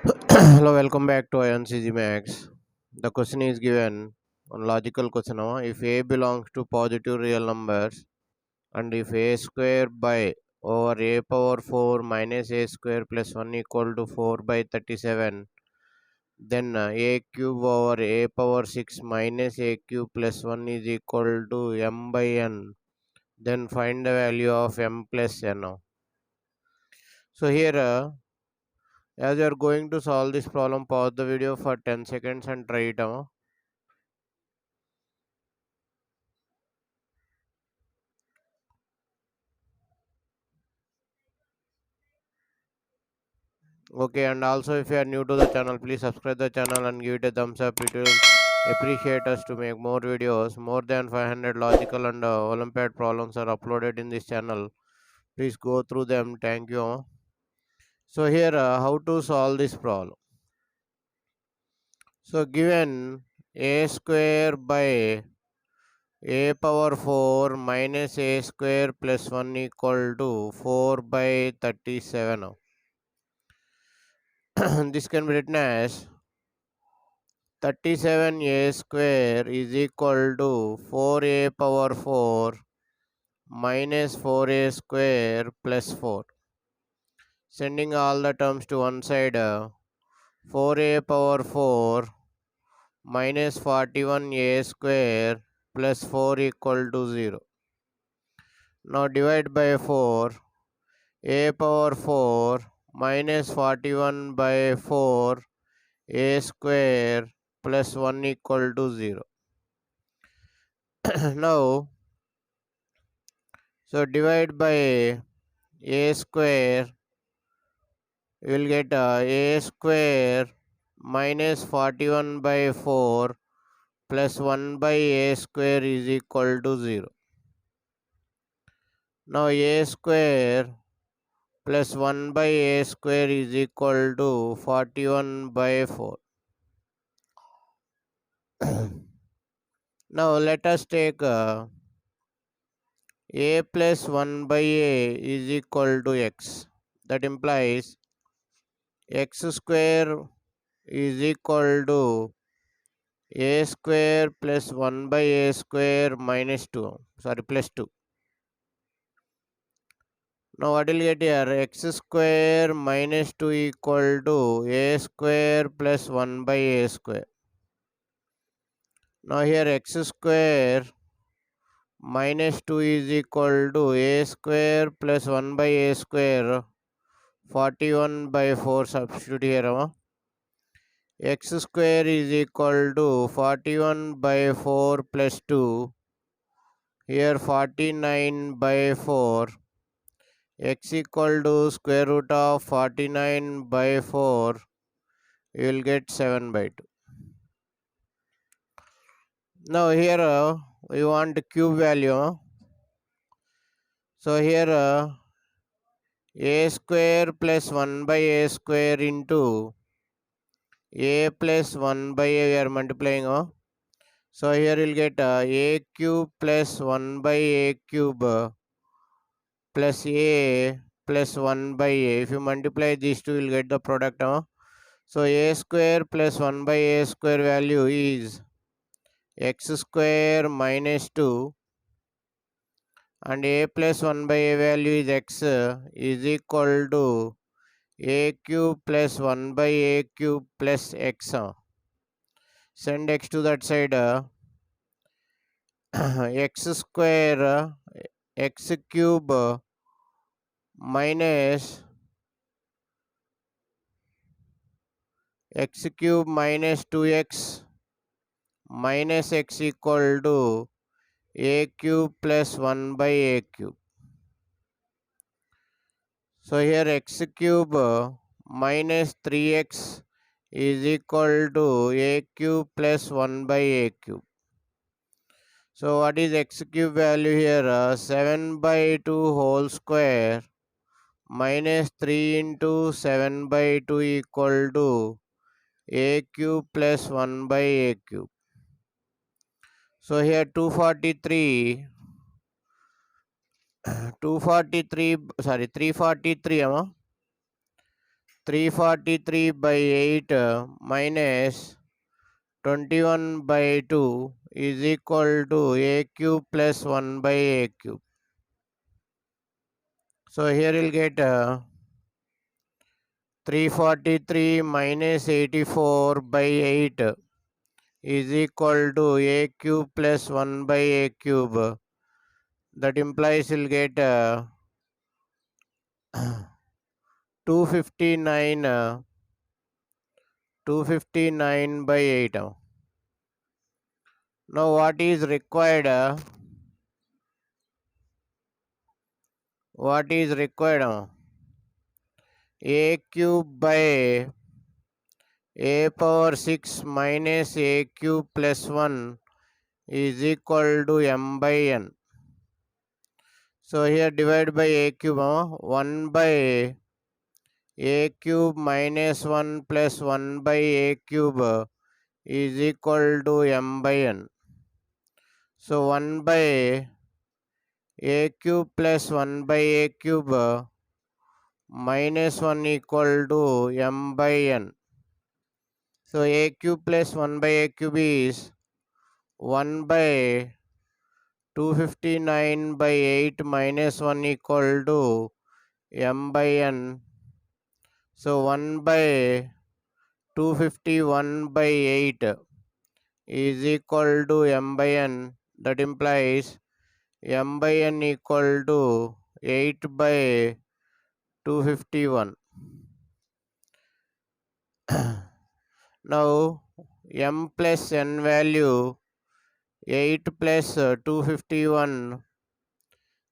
Hello, welcome back to Ayaanseasymath. The question is given on logical question. If a belongs to positive real numbers and if a square by over a power 4 minus a square plus 1 equal to 4 by 37, then a cube over a power 6 minus a cube plus 1 is equal to m by n. Then find the value of m plus n. So here, as you are going to solve this problem, pause the video for 10 seconds and try it. Okay, and also if you are new to the channel, please subscribe the channel and give it a thumbs up. It will appreciate us to make more videos. More than 500 logical and Olympiad problems are uploaded in this channel. Please go through them. Thank you. So here, how to solve this problem? So given a square by a power 4 minus a square plus 1 equal to 4 by 37. This can be written as 37a square is equal to 4a power 4 minus 4a square plus 4. Sending all the terms to one side, 4a power 4 minus 41a square plus 4 equal to 0. Now divide by 4, a power 4 minus 41 by 4 a square plus 1 equal to 0. Now, so divide by a square, you will get a square minus 41 by 4 plus 1 by a square is equal to 0. Now a square plus 1 by a square is equal to 41 by 4. Now let us take a plus 1 by a is equal to x. That implies x square is equal to a square plus 1 by a square minus 2. Sorry, plus 2. Now what will get here? X square minus 2 equal to a square plus 1 by a square. Now here x square minus 2 is equal to a square plus 1 by a square. 41 by 4 substitute here. X square is equal to 41 by 4 plus 2. Here 49 by 4. X equal to square root of 49 by 4. You will get 7 by 2. Now here we want cube value. So here a square plus 1 by a square into a plus 1 by a we are multiplying. So here you will get a cube plus 1 by a cube plus a plus 1 by a. If you multiply these two, you will get the product. So a square plus 1 by a square value is x square minus 2 and a plus 1 by a value is x is equal to a cube plus 1 by a cube plus x. Send x to that side. X square x cube minus x cube minus 2x minus x equal to a cube plus 1 by a cube. So here x cube minus 3x is equal to a cube plus 1 by a cube. So what is x cube value here? 7 by 2 whole square minus 3 into 7 by 2 equal to a cube plus 1 by a cube. So here 243 343 343 by 8 minus 21 by 2 is equal to a cube plus 1 by a cube. So here you'll get 343 minus 84 by 8 is equal to a cube plus 1 by a cube. That implies you'll get 259 by 8. Now what is required? A cube by a power 6 minus a cube plus 1 is equal to m by n. So here divide by a cube, 1 by a cube minus 1 plus 1 by a cube is equal to m by n. So 1 by a cube plus 1 by a cube minus 1 equal to m by n. So a cube plus 1 by a cube is 1 by 259 by 8 minus 1 equal to m by n. So 1 by 251 by 8 is equal to m by n. That implies m by n equal to 8 by 251. Now m plus n value 8 plus 251,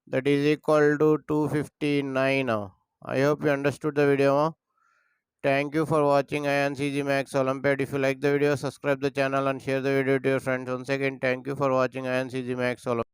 that is equal to 259. I hope you understood the video. Thank you for watching Ayaanseasymath Olympiad. If you like the video, subscribe the channel and share the video to your friends. Once again, thank you for watching Ayaanseasymath Olympiad.